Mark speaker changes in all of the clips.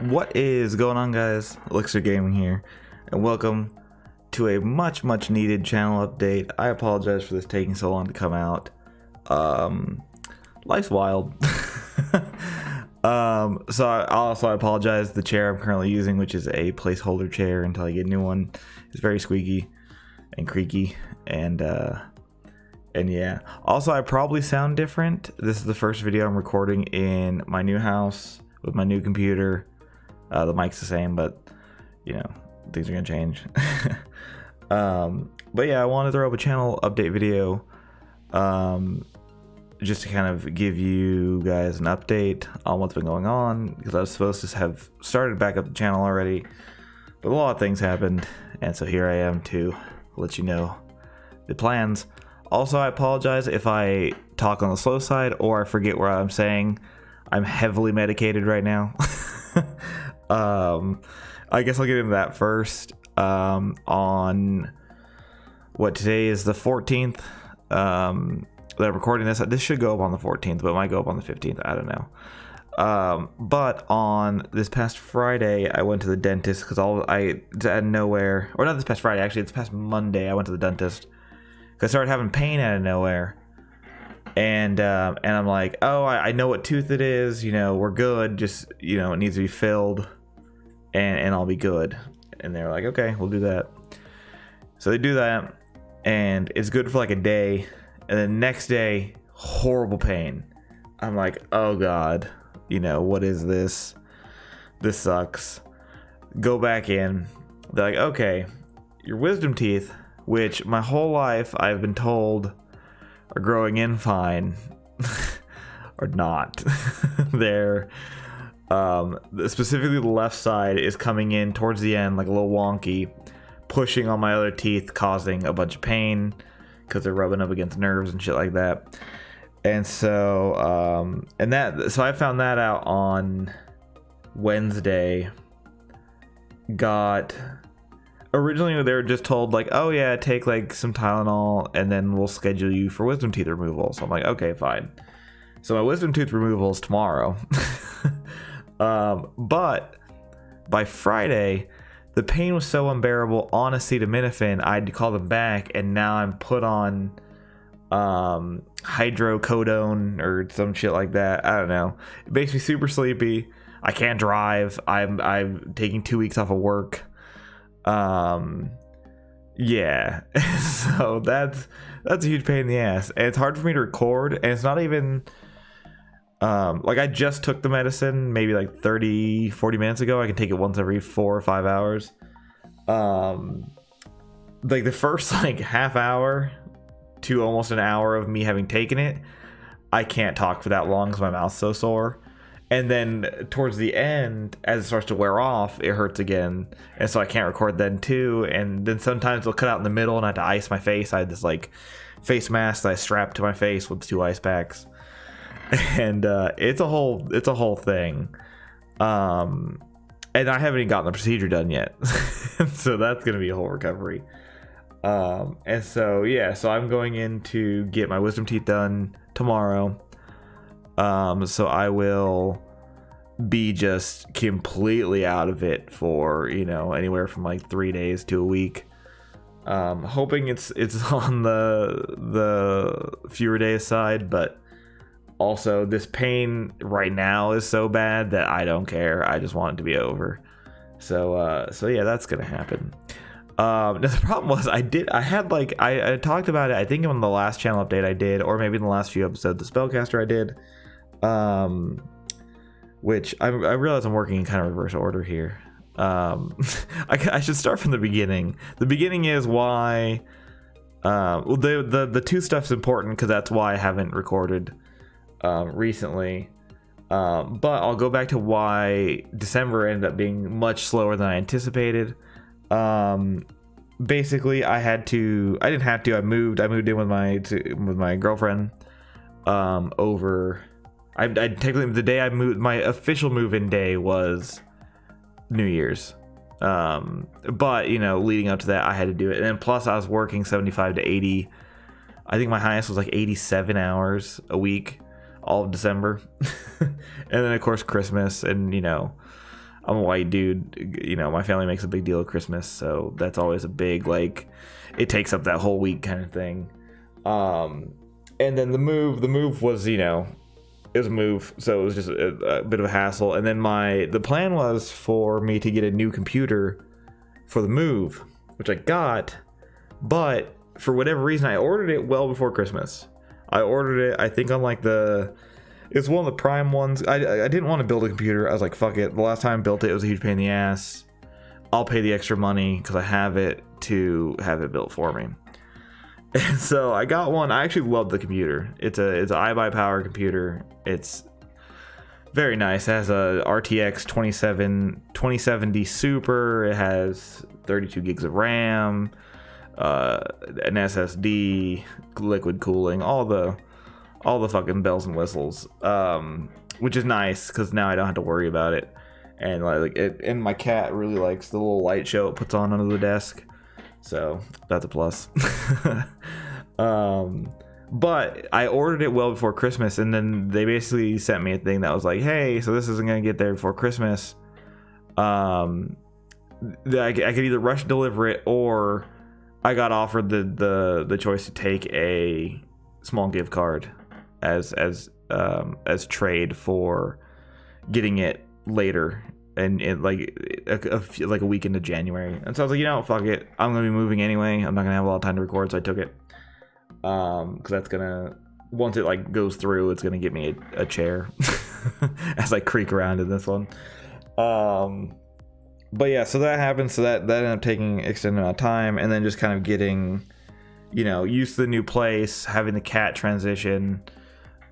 Speaker 1: What is going on, guys? Elixir Gaming here, and welcome to a much needed channel update. I apologize for this taking so long to come out. Life's wild. So I apologize. The chair I'm currently using, which is a placeholder chair until I get a new one, is very squeaky and creaky, and yeah. Also, I probably sound different. This is the first video I'm recording in my new house with my new computer. The mic's the same, but you know, things are gonna change. But yeah, I want to throw up a channel update video, just to kind of give you guys an update on what's been going on, because I was supposed to have started back up the channel already, but a lot of things happened, and so here I am to let you know the plans. Also, I apologize if I talk on the slow side or I forget what I'm saying. I'm heavily medicated right now. I guess I'll get into that first. On what, today is the 14th, that I'm recording this should go up on the 14th, but it might go up on the 15th, I don't know. But on this past Friday, I went to the dentist because out of nowhere, or not this past Friday, actually, this past Monday, I went to the dentist because I started having pain out of nowhere. And I'm like, oh, I know what tooth it is, you know, we're good, just, you know, it needs to be filled and I'll be good. And they're like, okay, we'll do that. So they do that, and it's good for like a day, and then next day, horrible pain. I'm like, oh god, you know, what is this? This sucks. Go back in. They're like, okay, your wisdom teeth, which my whole life I've been told are growing in fine, or not. They're specifically the left side is coming in towards the end like a little wonky, pushing on my other teeth, causing a bunch of pain because they're rubbing up against nerves and shit like that. And so so I found that out on Wednesday. Originally they were just told like, oh yeah, take like some Tylenol and then we'll schedule you for wisdom teeth removal. So I'm like, okay, fine. So my wisdom tooth removal is tomorrow. But by Friday, the pain was so unbearable on acetaminophen, I had to call them back, and now I'm put on hydrocodone or some shit like that. I don't know. It makes me super sleepy. I can't drive. I'm taking 2 weeks off of work. Yeah. So that's a huge pain in the ass, and it's hard for me to record, and it's not even like I just took the medicine maybe like 30-40 minutes ago. I can take it once every 4 or 5 hours. Like the first like half hour to almost an hour of me having taken it, I can't talk for that long because my mouth's so sore. And then towards the end, as it starts to wear off, it hurts again, and so I can't record then too. And then sometimes it'll cut out in the middle, and I have to ice my face. I had this like face mask that I strapped to my face with 2 ice packs, and it's a whole thing. And I haven't even gotten the procedure done yet, so that's gonna be a whole recovery. And so yeah, so I'm going in to get my wisdom teeth done tomorrow. So I will be just completely out of it for, you know, anywhere from like 3 days to a week. Hoping it's on the fewer days side, but also this pain right now is so bad that I don't care. I just want it to be over. So yeah, that's gonna happen. Now the problem was I talked about it, I think on the last channel update I did, or maybe in the last few episodes of Spellcaster I did. Which I realize I'm working in kind of reverse order here. I should start from the beginning. The beginning is why well, the two stuff's important because that's why I haven't recorded recently. But I'll go back to why December ended up being much slower than I anticipated. Basically I moved in with my girlfriend over. I technically, the day I moved, my official move-in day was New Year's. But you know, leading up to that, I had to do it, and then plus I was working 75 to 80. I think my highest was like 87 hours a week, all of December, and then of course Christmas, and you know, I'm a white dude, you know, my family makes a big deal of Christmas, so that's always a big, like, it takes up that whole week kind of thing. And then the move was, you know, it was a move, so it was just a bit of a hassle. And then the plan was for me to get a new computer for the move, which I got, but for whatever reason I ordered it well before Christmas. I ordered it, I think, on like it's one of the Prime ones. I didn't want to build a computer. I was like, fuck it. The last time I built it, it was a huge pain in the ass. I'll pay the extra money because I have it to have it built for me. And so I got one. I actually love the computer. It's an iBuyPower computer. It's very nice. It has a RTX 2070 Super. It has 32 gigs of RAM, an SSD, liquid cooling, all the fucking bells and whistles, which is nice because now I don't have to worry about it. And like it, and my cat really likes the little light show it puts on under the desk, so that's a plus. But I ordered it well before Christmas, and then they basically sent me a thing that was like, hey, so this isn't gonna get there before Christmas. I could either rush deliver it, or I got offered the choice to take a small gift card as trade for getting it later, and it like a week into January. And so I was like, you know, fuck it, I'm gonna be moving anyway, I'm not gonna have a lot of time to record, so I took it, because that's gonna, once it like goes through, it's gonna get me a chair as I creak around in this one. But yeah, so that happened. So that ended up taking extended amount of time, and then just kind of getting, you know, used to the new place, having the cat transition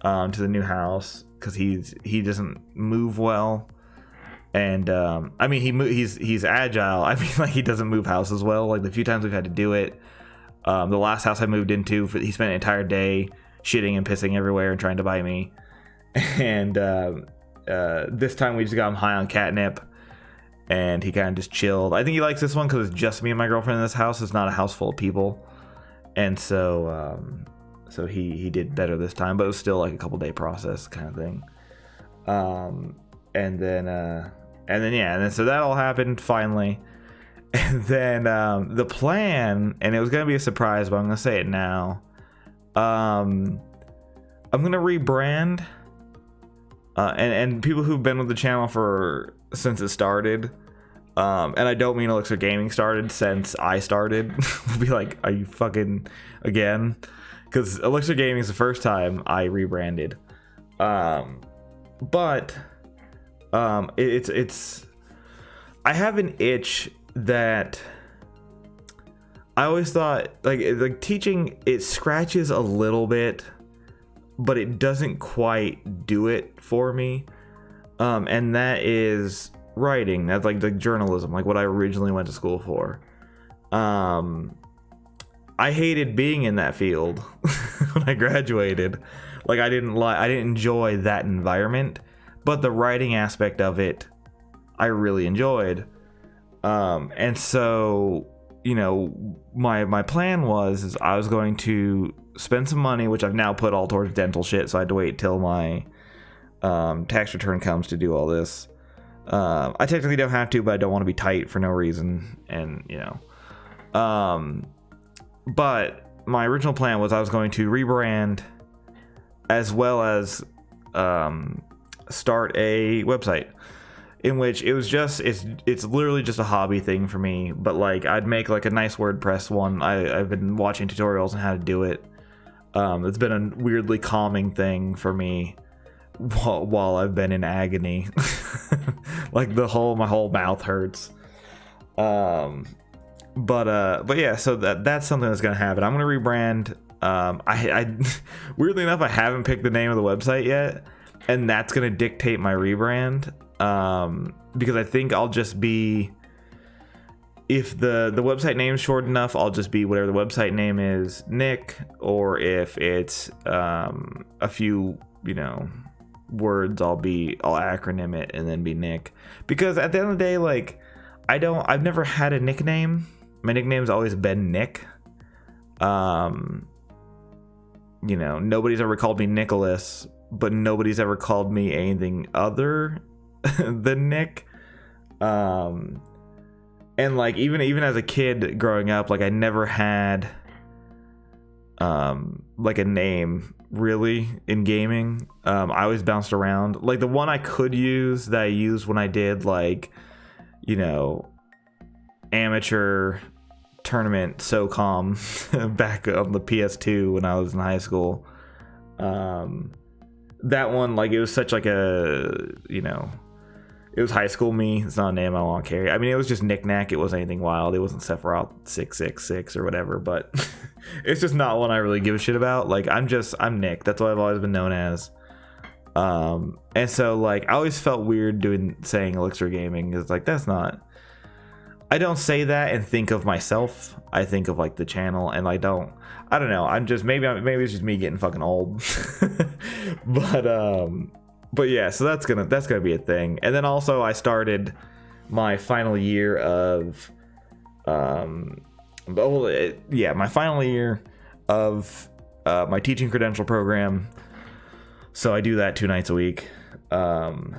Speaker 1: to the new house, because he doesn't move well. And I mean, he's agile. I mean, like, he doesn't move houses well. Like the few times we've had to do it, the last house I moved into, he spent an entire day shitting and pissing everywhere and trying to bite me. And this time we just got him high on catnip, and he kind of just chilled. I think he likes this one because it's just me and my girlfriend in this house. It's not a house full of people, and so he did better this time. But it was still like a couple day process kind of thing. And then so that all happened finally. And then the plan, and it was gonna be a surprise, but I'm gonna say it now. I'm gonna rebrand. And people who've been with the channel since it started, and I don't mean Elixir Gaming started, since I started, will be like, are you fucking again? Because Elixir Gaming is the first time I rebranded. But it's I have an itch that I always thought, like teaching, it scratches a little bit, but it doesn't quite do it for me. And that is writing. That's like the journalism, like what I originally went to school for. I hated being in that field when I graduated. Like I didn't enjoy that environment, but the writing aspect of it, I really enjoyed. And so, you know, my plan was I was going to spend some money, which I've now put all towards dental shit, so I had to wait till my tax return comes to do all this. I technically don't have to, but I don't want to be tight for no reason, and you know. But my original plan was I was going to rebrand, as well as start a website, in which it was just it's literally just a hobby thing for me. But like I'd make like a nice WordPress one. I've been watching tutorials on how to do it. It's been a weirdly calming thing for me while I've been in agony. Like my whole mouth hurts. But yeah, so that's something that's gonna happen. I'm gonna rebrand. I weirdly enough, I haven't picked the name of the website yet, and that's gonna dictate my rebrand. Because I think I'll just be, if the website name's short enough, I'll just be whatever the website name is, Nick, or if it's a few, you know, words, I'll acronym it and then be Nick. Because at the end of the day, like I've never had a nickname. My nickname's always been Nick. You know, nobody's ever called me Nicholas, but nobody's ever called me anything other than Nick. And like even as a kid growing up, like I never had like a name really in gaming. I always bounced around. Like the one I could use that I used when I did like, you know, amateur tournament SOCOM back on the PS2 when I was in high school. That one, like, it was such like a, you know, it was high school me. It's not a name I want to carry. I mean, it was just knick-knack. It wasn't anything wild. It wasn't Sephiroth 666 or whatever, but it's just not one I really give a shit about. Like, I'm Nick. That's what I've always been known as. And so, like, I always felt weird saying Elixir Gaming. It's like, that's not... I don't say that and think of myself. I think of, like, the channel, and I don't know. I'm just... Maybe it's just me getting fucking old. But yeah, so that's gonna be a thing. And then also I started my final year of my final year of my teaching credential program. So I do that 2 nights a week, and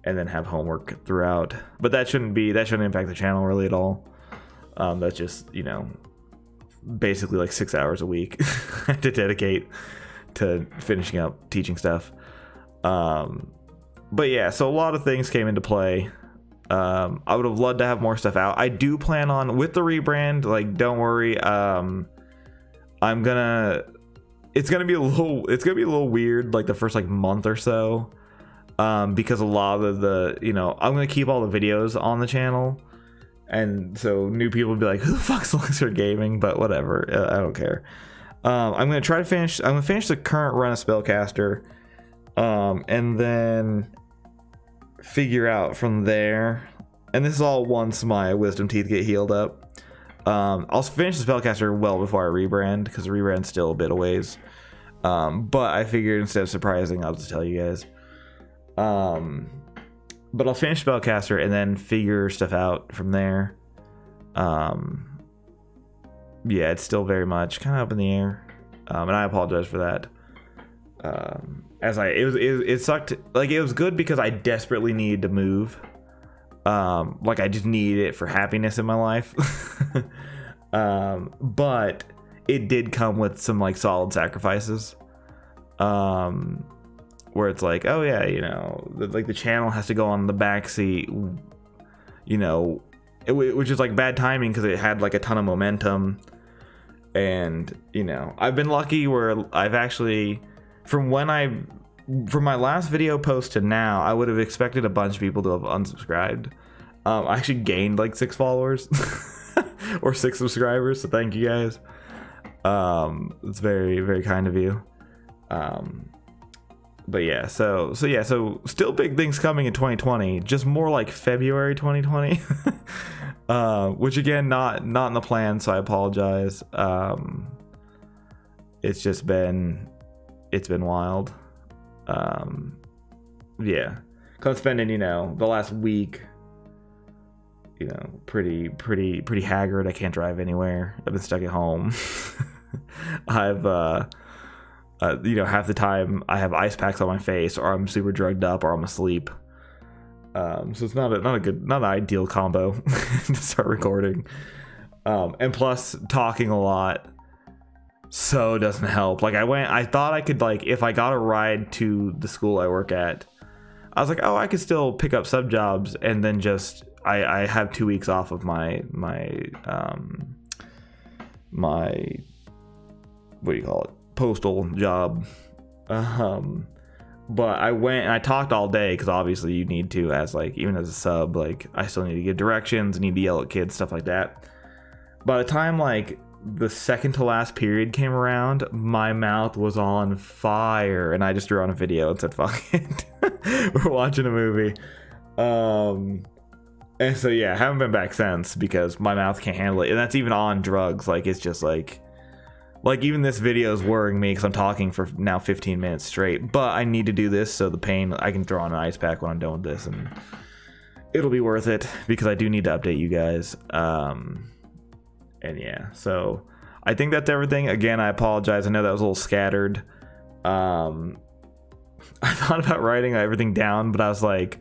Speaker 1: then have homework throughout. But that shouldn't impact the channel really at all. That's just, you know, basically like 6 hours a week to dedicate to finishing up teaching stuff. But yeah, so a lot of things came into play. I would have loved to have more stuff out. I do plan on with the rebrand, like, don't worry. It's gonna be a little weird, like the first like month or so, because a lot of the, you know, I'm gonna keep all the videos on the channel, and so new people will be like, who the fuck's Elixir Gaming? But whatever, I don't care. I'm gonna finish the current run of Spellcaster. And then figure out from there, and this is all once my wisdom teeth get healed up. I'll finish the Spellcaster well before I rebrand, because the rebrand's still a bit of ways. But I figured instead of surprising, I'll just tell you guys. But I'll finish Spellcaster and then figure stuff out from there. Yeah, it's still very much kind of up in the air, and I apologize for that. It sucked. Like, it was good because I desperately needed to move. Like, I just needed it for happiness in my life. But it did come with some like solid sacrifices. Where it's like, oh yeah, you know, like the channel has to go on the backseat, you know, which is like bad timing because it had like a ton of momentum. And, you know, I've been lucky where I've actually, from my last video post to now, I would have expected a bunch of people to have unsubscribed. I actually gained like 6 followers or 6 subscribers, so thank you guys. It's very, very kind of you. But yeah, so still big things coming in 2020, just more like February 2020. Which again, not in the plan, so I apologize. It's been wild. Yeah, cause I'm spending, you know, the last week, you know, pretty haggard. I can't drive anywhere. I've been stuck at home. I've you know, half the time I have ice packs on my face, or I'm super drugged up, or I'm asleep. So it's not an ideal combo to start recording. And plus talking a lot so doesn't help. Like, I thought I could, like, if I got a ride to the school I work at, I was like, oh, I could still pick up sub jobs, and then just I have 2 weeks off of my what do you call it, postal job. But I went and I talked all day, because obviously you need to, as like, even as a sub, like, I still need to give directions, need to yell at kids, stuff like that. By the time like the second to last period came around, my mouth was on fire, and I just threw on a video and said, fuck it. We're watching a movie. And so yeah, I haven't been back since, because my mouth can't handle it, and that's even on drugs. Like, it's just like even this video is worrying me, because I'm talking for now 15 minutes straight, but I need to do this, so the pain, I can throw on an ice pack when I'm done with this, and it'll be worth it, because I do need to update you guys. And yeah, so I think that's everything. Again, I apologize. I know that was a little scattered. I thought about writing everything down, but I was like,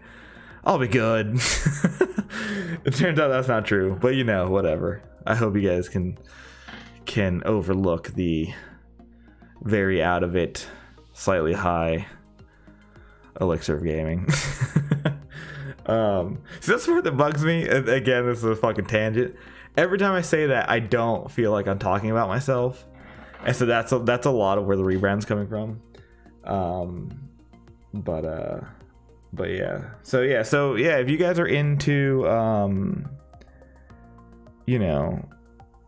Speaker 1: I'll be good. It turns out that's not true, but you know, whatever. I hope you guys can overlook the very out of it, slightly high elixir of gaming. So that's the part that bugs me. Again, this is a fucking tangent. Every time I say that, I don't feel like I'm talking about myself, and so that's a lot of where the rebrand's coming from. But yeah. So yeah, if you guys are into you know,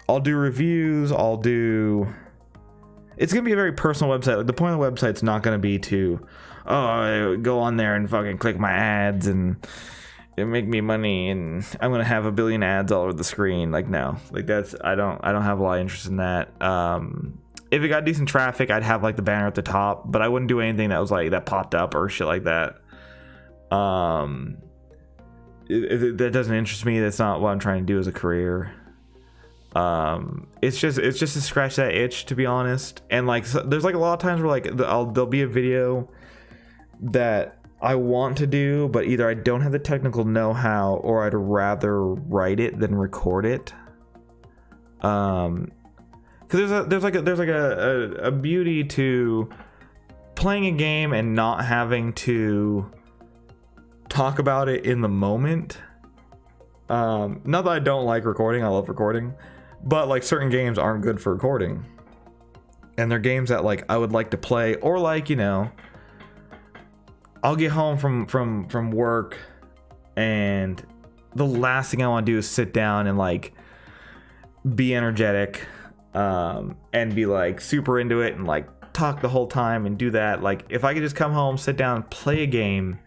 Speaker 1: I'll do reviews, it's gonna be a very personal website. Like, the point of the website's not gonna be to go on there and fucking click my ads and make me money and I'm gonna have a billion ads all over the screen. Like, no, like that's I don't have a lot of interest in that. If it got decent traffic, I'd have like the banner at the top, but I wouldn't do anything that was like that popped up or shit like that. That doesn't interest me. That's not what I'm trying to do as a career. It's just to scratch that itch, to be honest. And like, so there's like a lot of times where like there'll be a video that I want to do, but either I don't have the technical know-how or I'd rather write it than record it. Because there's like a beauty to playing a game and not having to talk about it in the moment. Not that I don't like recording, I love recording, but like certain games aren't good for recording, and they're games that like I would like to play, or like, you know, I'll get home from work and the last thing I want to do is sit down and like be energetic and be like super into it and like talk the whole time and do that. Like, if I could just come home, sit down, play a game,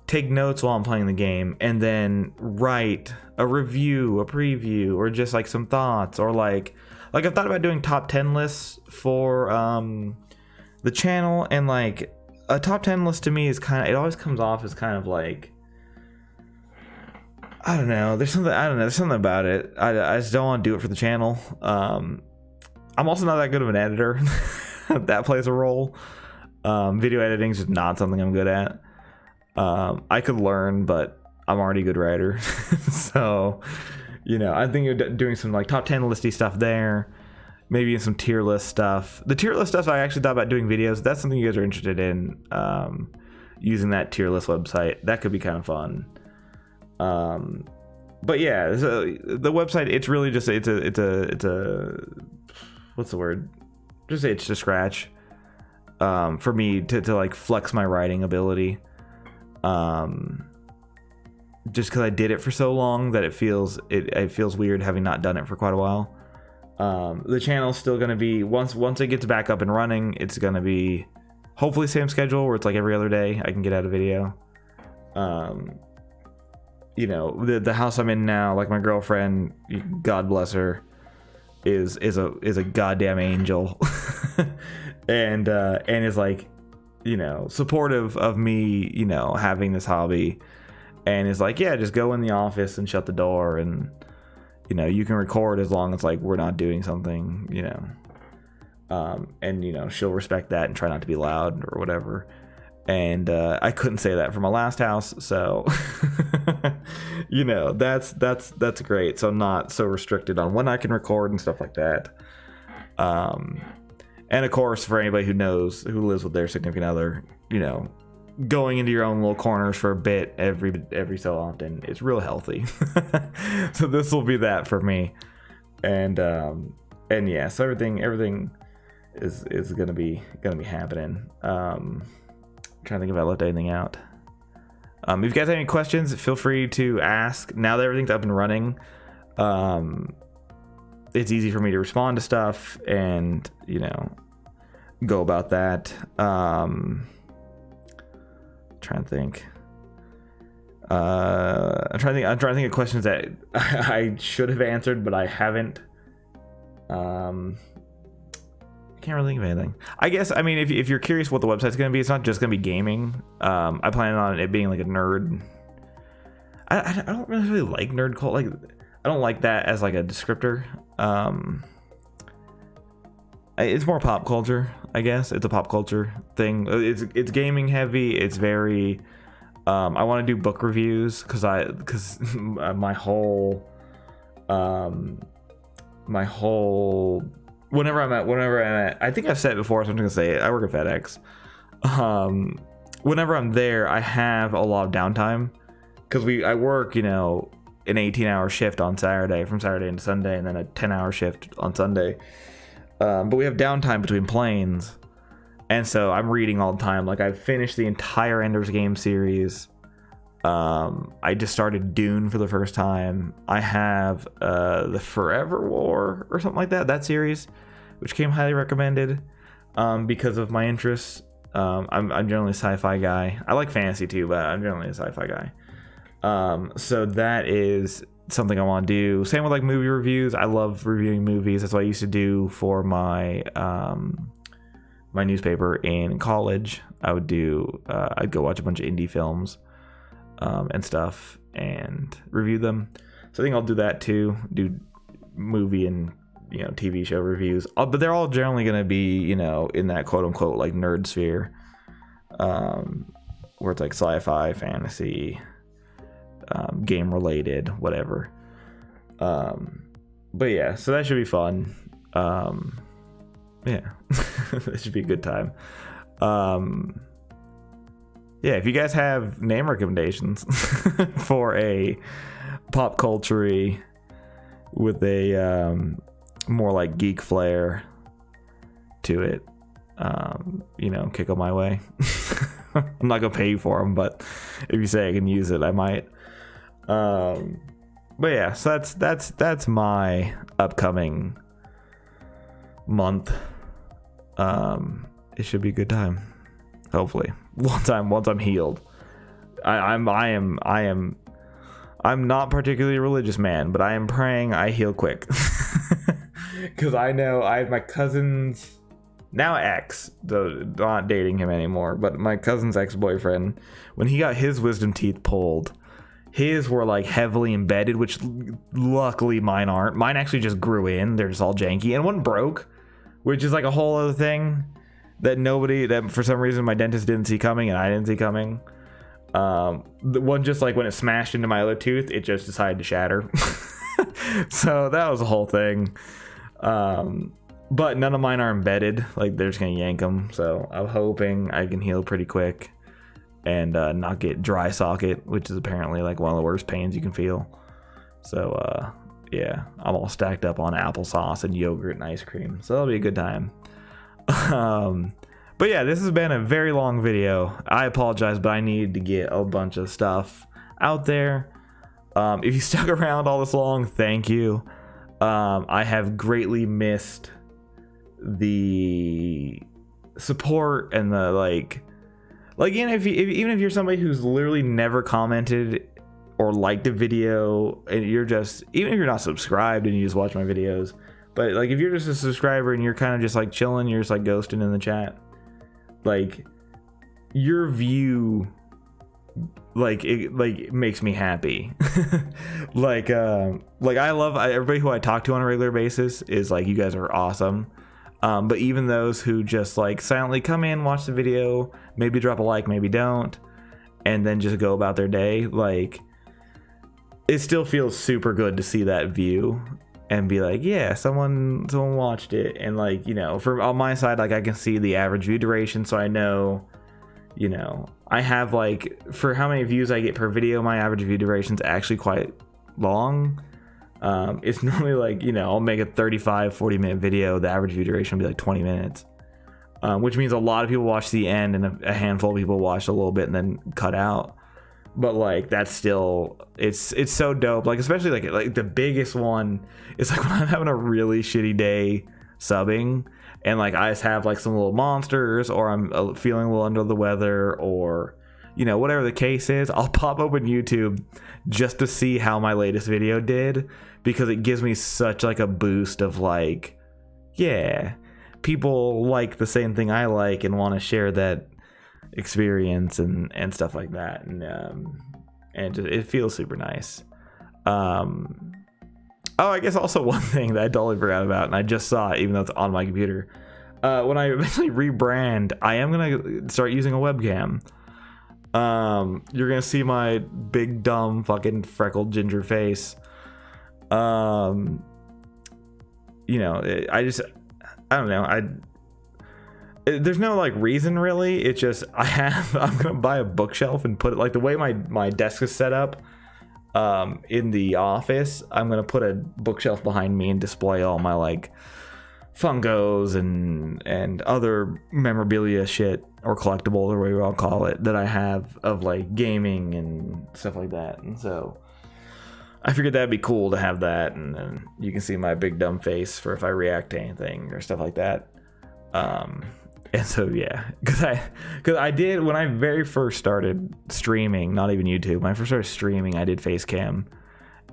Speaker 1: take notes while I'm playing the game, and then write a review, a preview, or just like some thoughts, or like I've thought about doing top 10 lists for the channel, and like a top 10 list to me is kind of, it always comes off as kind of like, I don't know, there's something about it. I just don't want to do it for the channel. I'm also not that good of an editor. That plays a role. Video editing is just not something I'm good at. I could learn, but I'm already a good writer. So, you know, I think of doing some like top 10 listy stuff there, maybe some tier list stuff. The tier list stuff, I actually thought about doing videos. That's something you guys are interested in, using that tier list website. That could be kind of fun. But yeah, so the website, it's really just it's a what's the word? Just itch to scratch. For me to like flex my writing ability. Just because I did it for so long that it feels weird having not done it for quite a while. The channel's still gonna be, once it gets back up and running, it's gonna be hopefully same schedule where it's like every other day I can get out a video. You know, the house I'm in now, like my girlfriend, God bless her, is a goddamn angel. and is like, you know, supportive of me, you know, having this hobby, and is like, yeah, just go in the office and shut the door, and, you know, you can record as long as like we're not doing something, you know. And, you know, she'll respect that and try not to be loud or whatever. And I couldn't say that for my last house, so you know, that's great. So I'm not so restricted on when I can record and stuff like that. And of course, for anybody who lives with their significant other, you know, going into your own little corners for a bit every so often is real healthy. So this will be that for me. And yeah, so everything is gonna be happening. Trying to think if I left anything out. If you guys have any questions, feel free to ask. Now that everything's up and running, it's easy for me to respond to stuff and, you know, go about that. Trying to think. I'm trying to think of questions that I should have answered, but I haven't. Can't really think of anything. I guess, I mean, if you're curious what the website's going to be, it's not just going to be gaming. I plan on it being like a nerd. I don't really like nerd cult. Like, I don't like that as like a descriptor. It's more pop culture, I guess. It's a pop culture thing. It's gaming heavy. It's very I want to do book reviews because my whole whenever I'm at, I think I've said it before, so I'm just gonna say it. I work at FedEx. Whenever I'm there, I have a lot of downtime because I work, you know, an 18-hour shift on Saturday, from Saturday into Sunday, and then a 10-hour shift on Sunday. But we have downtime between planes, and so I'm reading all the time. Like, I've finished the entire Ender's Game series. I just started Dune for the first time. I have the Forever War or something like that series, which came highly recommended because of my interests. I'm generally a sci-fi guy. I like fantasy too, but I'm generally a sci-fi guy. So that is something I want to do. Same with like movie reviews. I love reviewing movies. That's what I used to do for my my newspaper in college. I'd go watch a bunch of indie films and stuff and review them. So I think I'll do that too. Do movie and, you know, TV show reviews. But they're all generally going to be, you know, in that quote unquote like nerd sphere, where it's like sci-fi, fantasy, game related, whatever. But yeah, so that should be fun. Yeah, that should be a good time. Yeah, if you guys have name recommendations for a pop culture with a more like geek flair to it, you know, kick them my way. I'm not gonna pay you for them, but if you say I can use it, I might. But yeah, so that's my upcoming month. It should be a good time, hopefully. Once I'm healed. I'm not particularly a religious man, but I am praying I heal quick. Because I know I have my cousin's now ex, though not dating him anymore, but my cousin's ex-boyfriend, when he got his wisdom teeth pulled, his were like heavily embedded, which luckily mine aren't. Mine actually just grew in. They're just all janky, and one broke, which is like a whole other thing that for some reason my dentist didn't see coming and I didn't see coming. The one, just like when it smashed into my other tooth, it just decided to shatter. So that was a whole thing. But none of mine are embedded. Like, they're just gonna yank them. So I'm hoping I can heal pretty quick and not get dry socket, which is apparently like one of the worst pains you can feel. So yeah, I'm all stacked up on applesauce and yogurt and ice cream, so that'll be a good time. But yeah, this has been a very long video. I apologize, but I needed to get a bunch of stuff out there. If you stuck around all this long, thank you. I have greatly missed the support and the like even if you're somebody who's literally never commented or liked a video, and you're just, even if you're not subscribed and you just watch my videos, but like if you're just a subscriber and you're kind of just like chilling, you're just like ghosting in the chat, like your view it makes me happy. like I love everybody who I talk to on a regular basis is like, you guys are awesome. But even those who just like silently come in, watch the video, maybe drop a like, maybe don't, and then just go about their day, like, it still feels super good to see that view and be like, yeah, someone watched it. And like, you know, for on my side, like I can see the average view duration, so I know, you know, I have like, for how many views I get per video, my average view duration is actually quite long. It's normally like, you know, I'll make a 35-40 minute video, the average view duration will be like 20 minutes, which means a lot of people watch the end and a handful of people watch a little bit and then cut out. But like, that's still, it's so dope. Like, especially like the biggest one is like when I'm having a really shitty day subbing and like I just have like some little monsters, or I'm feeling a little under the weather, or, you know, whatever the case is, I'll pop open YouTube just to see how my latest video did, because it gives me such like a boost of like, yeah, people like the same thing I like and want to share that experience and stuff like that, and it feels super nice. Oh, I guess also one thing that I totally forgot about, and I just saw it even though it's on my computer, when I eventually rebrand, I am gonna start using a webcam. You're gonna see my big dumb fucking freckled ginger face. You know, I don't know. There's no like reason really. It's just I'm gonna buy a bookshelf and put it like the way my desk is set up. In the office, I'm gonna put a bookshelf behind me and display all my like Funkos and other memorabilia shit or collectibles or whatever I'll call it that I have of like gaming and stuff like that. And so I figured that'd be cool to have that, and then you can see my big dumb face for if I react to anything or stuff like that. And so yeah, because I did when I very first started streaming, not even YouTube. When I first started streaming, I did face cam,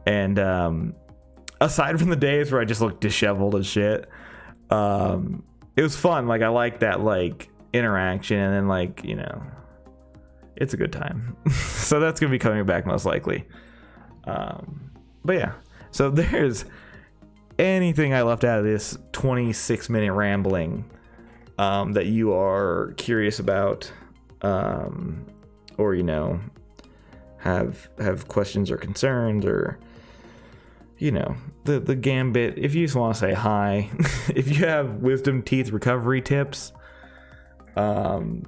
Speaker 1: and aside from the days where I just looked disheveled as shit, it was fun. Like I like that like interaction, and then like, you know, it's a good time. So that's gonna be coming back most likely. But yeah, so there's anything I left out of this 26-minute rambling that you are curious about, or, you know, have questions or concerns, or, you know, the gambit. If you just want to say hi, if you have wisdom teeth recovery tips, you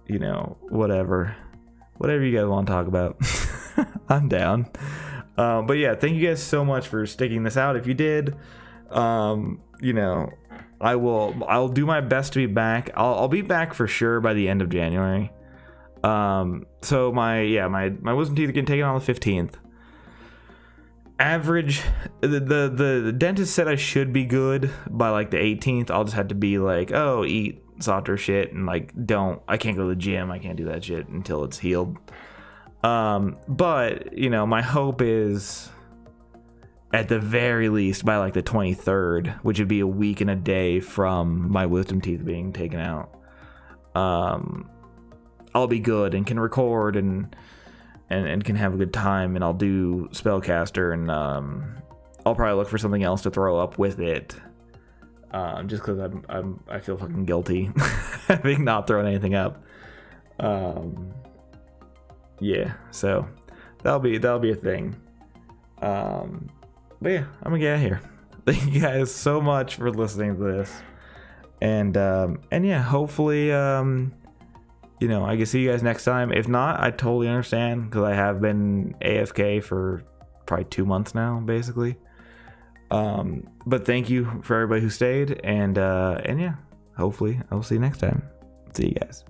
Speaker 1: know, whatever you guys want to talk about, I'm down. But yeah, thank you guys so much for sticking this out. If you did, you know, I'll do my best to be back. I'll be back for sure by the end of January. So my wisdom teeth are getting taken on the 15th. Average, the dentist said I should be good by like the 18th. I'll just have to be like, oh, eat softer shit, and like I can't go to the gym. I can't do that shit until it's healed. But you know, my hope is at the very least by like the 23rd, which would be a week and a day from my wisdom teeth being taken out, I'll be good and can record and can have a good time, and I'll do spellcaster, and I'll probably look for something else to throw up with it, just because I feel fucking guilty having not thrown anything up. Yeah, so that'll be a thing. But yeah, I'm gonna get out of here. Thank you guys so much for listening to this, and yeah, hopefully, you know, I can see you guys next time. If not, I totally understand, because I have been AFK for probably 2 months now, basically. But thank you for everybody who stayed, and yeah, hopefully I will see you next time. See you guys.